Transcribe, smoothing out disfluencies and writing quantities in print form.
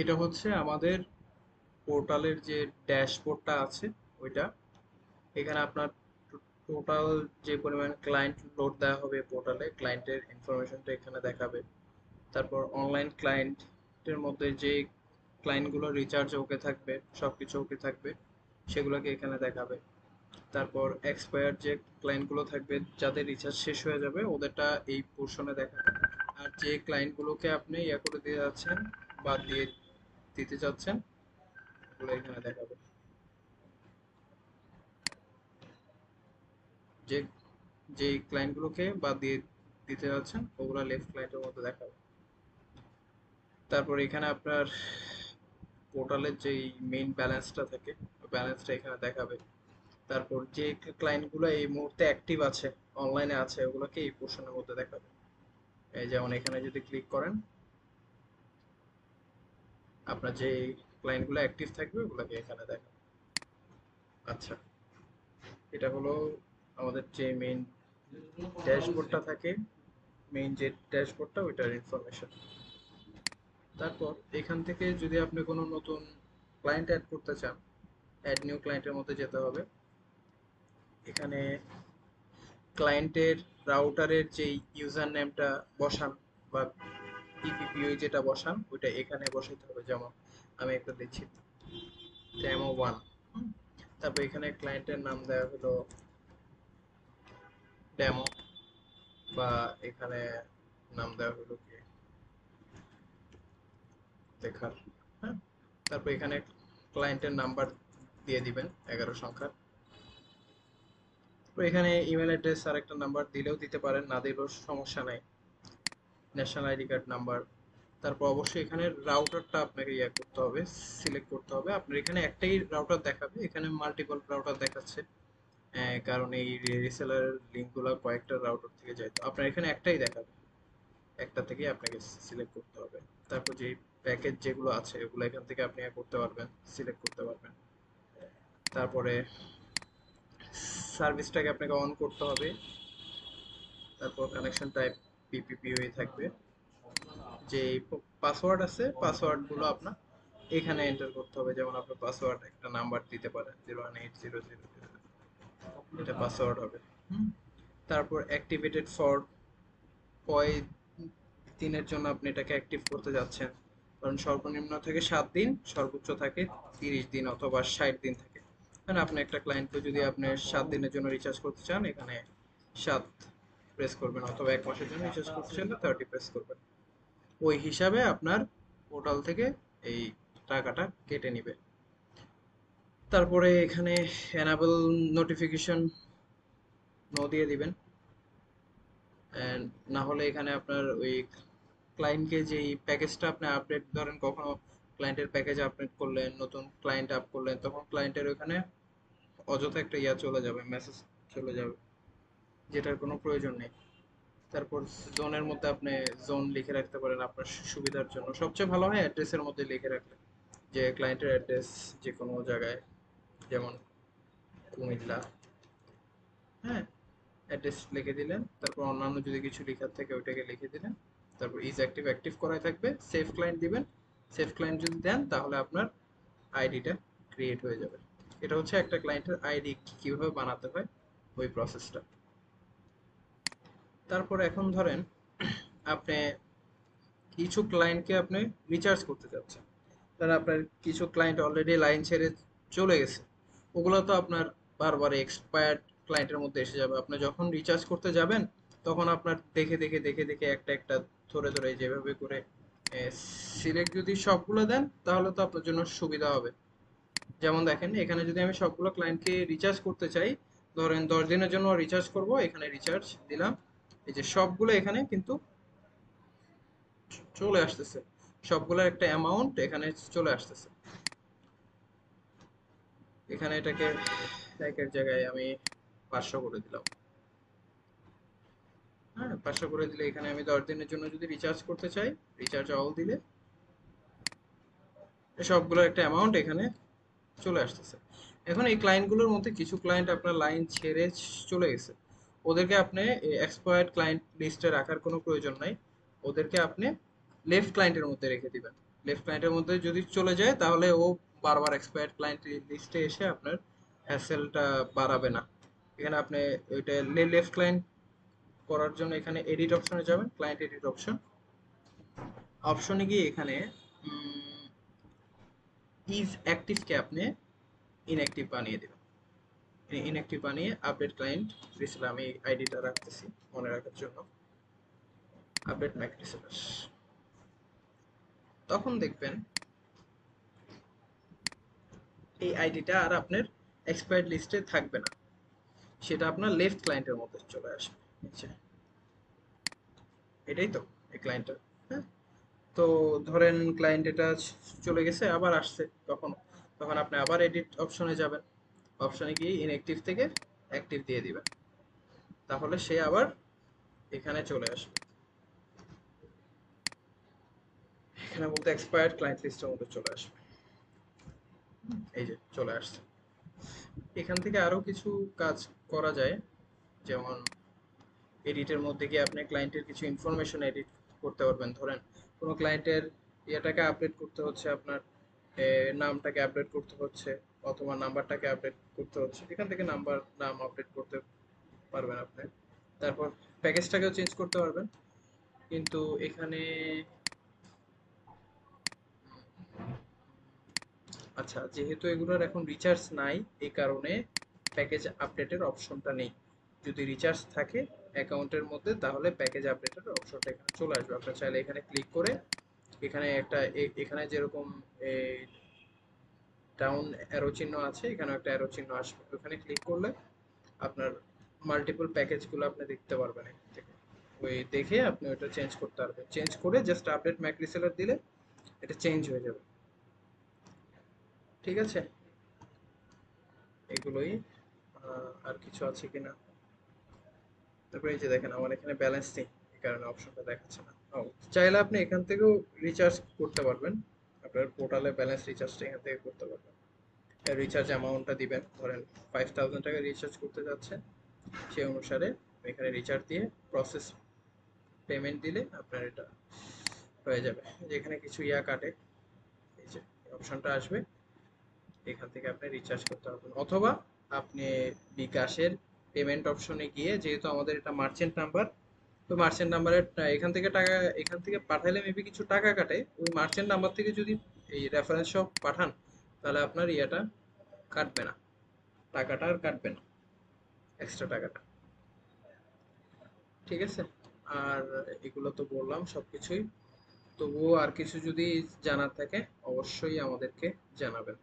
এটা হচ্ছে আমাদের পোর্টালের যে ড্যাশবোর্ডটা আছে ওইটা। এখানে আপনার টোটাল যে পরিমাণ ক্লায়েন্ট লোড দেওয়া হবে পোর্টালে, ক্লায়েন্টের ইনফরমেশনটা এখানে দেখাবে। তারপর অনলাইন ক্লায়েন্টের মধ্যে যে ক্লায়েন্টগুলো রিচার্জ ওকে থাকবে, সব কিছু ওকে থাকবে, সেগুলোকে এখানে দেখাবে। তারপর এক্সপায়ার যে ক্লায়েন্টগুলো থাকবে, যাদের রিচার্জ শেষ হয়ে যাবে, ওদেরটা এই পোর্শনে দেখাবে। আর যে ক্লায়েন্টগুলোকে আপনি ইয়া করে দিয়ে যাচ্ছেন, বাদ দিয়ে দিতে চাচ্ছেন, ওগুলো এখানে দেখাবে। যে যে ক্লায়েন্টগুলোকে বাদ দিয়ে দিতে যাচ্ছেন ওগুলো লেফট ক্লায়েন্টের মধ্যে দেখাবে। তারপর এখানে আপনার পোর্টালের যেই মেইন ব্যালেন্সটা থাকে, ব্যালেন্সটা এখানে দেখাবে। তারপর যে ক্লায়েন্টগুলো এই মুহূর্তে অ্যাক্টিভ আছে, অনলাইনে আছে, ওগুলোকে এই পোর্শনের মধ্যে দেখাবে। এই যেমন এখানে যদি ক্লিক করেন, আপনার যে ক্লায়েন্টগুলো অ্যাক্টিভ থাকবে ওগুলোকে এখানে দেখাবে। আচ্ছা, এটা হলো আমাদের যে মেইন ড্যাশবোর্ডটা থাকে, মেইন যে ড্যাশবোর্ডটা ওইটার ইনফরমেশন। তারপর এখান থেকে যদি আপনি কোনো নতুন ক্লায়েন্ট অ্যাড করতে চান, অ্যাড নিউ ক্লায়েন্টের মধ্যে যেতে হবে। এখানে ক্লায়েন্টের রাউটারের যেই ইউজার নেমটা বসান বা পিপিপিওই যেটা বসান ওইটা এখানে বসাতে হবে। যেমন আমি একটা দিচ্ছি, ডেমো ওয়ান। তারপর এখানে ক্লায়েন্টের নাম দেওয়া হলো ডেমো, বা এখানে নাম দেওয়া হলো কি দেখার। হ্যাঁ, তারপর এখানে ক্লায়েন্টের নাম্বার দিয়ে দিবেন 11 সংখ্যা। তো এখানে ইমেল অ্যাড্রেস আর একটা নাম্বার দিলেও দিতে পারেন, না দিলেও সমস্যা নাই। National ID card number. তারপর অবশ্যই এখানে রাউটারটা আপনাকে ইয়ে করতে হবে, সিলেক্ট করতে হবে। আপনার এখানে একটাই রাউটার দেখাবে, এখানে মাল্টিপল রাউটার দেখাচ্ছে। কারণ এই রিসেলার লিঙ্কগুলো কয়েকটা রাউটার থেকে যায়, তো আপনার এখানে একটাই দেখাবে, একটা থেকে আপনাকে সিলেক্ট করতে হবে। তারপর যে প্যাকেজ যেগুলো আছে ওগুলো এখান থেকে আপনি করতে পারবেন, সিলেক্ট করতে পারবেন। তারপরে সার্ভিসটাকে আপনাকে অন করতে হবে। তারপর কানেকশন টাইপ পিপিপিওই থাকবে। যে পাসওয়ার্ড আছে, পাসওয়ার্ডগুলো আপনার এখানে এন্টার করতে হবে। যেমন আপনার পাসওয়ার্ড একটা নাম্বার দিতে পারেন, 018000, এটা পাসওয়ার্ড হবে। হুম। তারপর অ্যাক্টিভেটেড ফর কয় দিনের জন্য আপনি এটাকে অ্যাক্টিভ করতে যাচ্ছেন। কারণ সর্বনিম্ন থেকে 7 দিন, সর্বোচ্চ থাকে 30 দিন অথবা 60 দিন থাকে। মানে আপনি একটা ক্লায়েন্টকে যদি আপনি 7 দিনের জন্য রিচার্জ করতে চান, এখানে 7 প্রেস করবেন, অথবা 1 মাসের জন্য রিচার্জ করতে চাইলে 30 প্রেস করবেন। ওই হিসাবে আপনার পোর্টাল থেকে এই টাকাটা কেটে নিবে। তারপরে এখানে এনাবেল নোটিফিকেশন নো দিয়ে দিবেন। না হলে এখানে আপনার ওই ক্লায়েন্টকে যেই প্যাকেজটা আপনি আপডেট, ধরেন কখনো ক্লায়েন্টের প্যাকেজ আপডেট করলেন, নতুন ক্লায়েন্ট আপ করলেন, তখন ক্লায়েন্টের ওখানে অযথা একটা ইয়া চলে যাবে, মেসেজ চলে যাবে, যেটার কোনো প্রয়োজন নেই। তারপর জোনের মধ্যে আপনি জোন লিখে রাখতে পারেন আপনার সুবিধার জন্য। সবচেয়ে ভালো হয় অ্যাড্রেসের মধ্যে লিখে রাখলে, যে ক্লায়েন্টের অ্যাড্রেস যে কোনো জায়গায়, যেমন কুমিল্লা, হ্যাঁ, অ্যাড্রেস লিখে দিলেন। তারপর অন্যান্য যদি কিছু লেখার থাকে ওইটাকে লিখে দিলেন। তারপর ইজ অ্যাক্টিভ, অ্যাক্টিভ করাই থাকবে। সেভ ক্লায়েন্ট দিবেন। সেভ ক্লায়েন্ট যদি দেন তাহলে আপনার আইডিটা ক্রিয়েট হয়ে যাবে। এটা হচ্ছে একটা ক্লায়েন্টের আইডি কিভাবে বানাতে হয়, ওই প্রসেসটা। তারপর এখন ধরেন আপনি কিছু ক্লায়েন্টকে আপনি রিচার্জ করতে চাচ্ছেন। ধরেন আপনার কিছু ক্লায়েন্ট অলরেডি লাইন ছেড়ে চলে গেছে, ওগুলো তো আপনার বারবার এক্সপায়ার্ড ক্লায়েন্টের মধ্যে এসে যাবে। আপনি যখন রিচার্জ করতে যাবেন তখন আপনার দেখে দেখে দেখে দেখে একটা একটা ধরে ধরে যেভাবে করে সিলেক্ট যদি সবগুলো দেন তাহলে তো আপনার জন্য সুবিধা হবে। যেমন দেখেন এখানে যদি আমি সবগুলো ক্লায়েন্টকে রিচার্জ করতে চাই, ধরেন 10 দিনের জন্য রিচার্জ করব, এখানে রিচার্জ দিলাম, এই যে সবগুলো এখানে কিন্তু চলে আসতেছে, সবগুলোর একটা অ্যামাউন্ট এখানে চলে আসতেছে। এখানে এটাকে একের জায়গায় আমি 500 করে দিলাম। হ্যাঁ, 500 করে দিলে এখানে আমি 10 দিনের জন্য যদি রিচার্জ করতে চাই, রিচার্জ অল দিলে সবগুলোর একটা অ্যামাউন্ট এখানে চলে আসতেছে। এখন এই ক্লায়েন্টগুলোর মধ্যে কিছু ক্লায়েন্ট আপনার লাইন ছেড়ে চলে গেছে, ওদেরকে আপনি এক্সপায়ার্ড ক্লায়েন্ট লিস্টে রাখার কোনো প্রয়োজন নাই। ওদেরকে আপনি লেফট ক্লায়েন্টের মধ্যে রেখে দিবেন। লেফট ক্লায়েন্টের মধ্যে যদি চলে যায় তাহলে ও বারবার এক্সপায়ার্ড ক্লায়েন্ট লিস্টে এসে আপনার হ্যাসেলটা বাড়াবে না। এখানে আপনি ওইটা লেফট ক্লায়েন্ট করার জন্য এখানে এডিট অপশনে যাবেন, ক্লায়েন্ট এডিট অপশন, অপশনে গিয়ে এখানে ইজ অ্যাক্টিভকে আপনি ইনঅ্যাক্টিভ বানিয়ে দেবেন। ইনঅ্যাক্টিভ বানিয়ে আপডেট ক্লায়েন্ট রিসেলার, আমি আইডিটা রাখতেছি মনে রাখার জন্য, আপডেট ম্যাক রিসেলার। তখন দেখবেন এই আইডিটা আর আপনার এক্সপায়ার্ড লিস্টে থাকবে না, সেটা আপনার লেফট ক্লায়েন্টের মধ্যে চলে আসবে নিচে। এটাই তো এই ক্লায়েন্টটা। হ্যাঁ, তো ধরেন ক্লায়েন্ট এটা চলে গেছে আবার আসছে, তখন তখন আপনি আবার এডিট অপশনে যাবেন, অপশনে গিয়ে ইনঅ্যাক্টিভ থেকে অ্যাক্টিভ দিয়ে দিবেন, তাহলে সে আবার এখানে চলে আসবে। এখানে বলতে এক্সপায়ার্ড ক্লায়েন্ট লিস্টের মধ্যে চলে আসবে। এই যে চলে আসছে। এখান থেকে আরো কিছু কাজ করা যায়, যেমন এডিটের মধ্যে গিয়ে আপনি ক্লায়েন্টের কিছু ইনফরমেশন এডিট করতে পারবেন। ধরেন কোনো ক্লায়েন্টের ইয়েটাকে আপডেট করতে হচ্ছে, আপনার নামটাকে আপডেট করতে হচ্ছে অথবা নাম্বারটাকে আপডেট করতে হচ্ছে, এখান থেকে নাম আপডেট করতে পারবেন আপনি। তারপর প্যাকেজটাকেও চেঞ্জ করতে পারবেন, কিন্তু এখানে আচ্ছা, যেহেতু এগুলোর এখন রিচার্জ নাই এই কারণে প্যাকেজ আপডেটের অপশনটা নেই। যদি রিচার্জ থাকে অ্যাকাউন্টের মধ্যে তাহলে প্যাকেজ আপডেটের অপশনটা এখানে চলে আসবে। আপনার চাইলে এখানে ক্লিক করে এখানে একটা এখানে যেরকম ডাউন অ্যারো চিহ্ন আছে, এখানে একটা অ্যারো চিহ্ন আসবে, ওখানে ক্লিক করলে আপনার মাল্টিপল প্যাকেজগুলো আপনি দেখতে পারবেন এখান থেকে। ওই দেখে আপনি ওটা চেঞ্জ করতে পারবেন, চেঞ্জ করে জাস্ট আপডেট ম্যাক রিসেলার দিলে এটা চেঞ্জ হয়ে যাবে। ঠিক আছে, এগুলোই। আর কিছু আছে কিনা? তারপরে এই যে দেখেন আমার এখানে ব্যালেন্স নেই, এই কারণে অপশনটা দেখাচ্ছে না। ও, চাইলে আপনি এখান থেকেও রিচার্জ করতে পারবেন, আপনার পোর্টালে ব্যালেন্স রিচার্জটা এখান থেকে করতে পারবেন। রিচার্জ অ্যামাউন্টটা দিবেন, ধরেন 5000 টাকা রিচার্জ করতে যাচ্ছেন, সেই অনুসারে এখানে রিচার্জ দিয়ে প্রসেস পেমেন্ট দিলে আপনার এটা হয়ে যাবে। যেখানে কিছু ইয়া কাটে, এই যে অপশনটা আসবে, এখান থেকে আপনি রিচার্জ করতে পারবেন। অথবা আপনি বিকাশের পেমেন্ট অপশনে গিয়ে, যেহেতু আমাদের এটা মার্চেন্ট নাম্বার, তো মার্চেন্ট নাম্বারের এখান থেকে টাকা, এখান থেকে পাঠাইলে মেবি কিছু টাকা কাটে, ওই মার্চেন্ট নাম্বার থেকে যদি এই রেফারেন্স সহ পাঠান তাহলে আপনার ইয়েটা কাটবে না, টাকাটা আর কাটবে না, এক্সট্রা টাকাটা। ঠিক আছে, আর এগুলো তো বললাম সবকিছুই। তবুও আর কিছু যদি জানার থাকে অবশ্যই আমাদেরকে জানাবেন।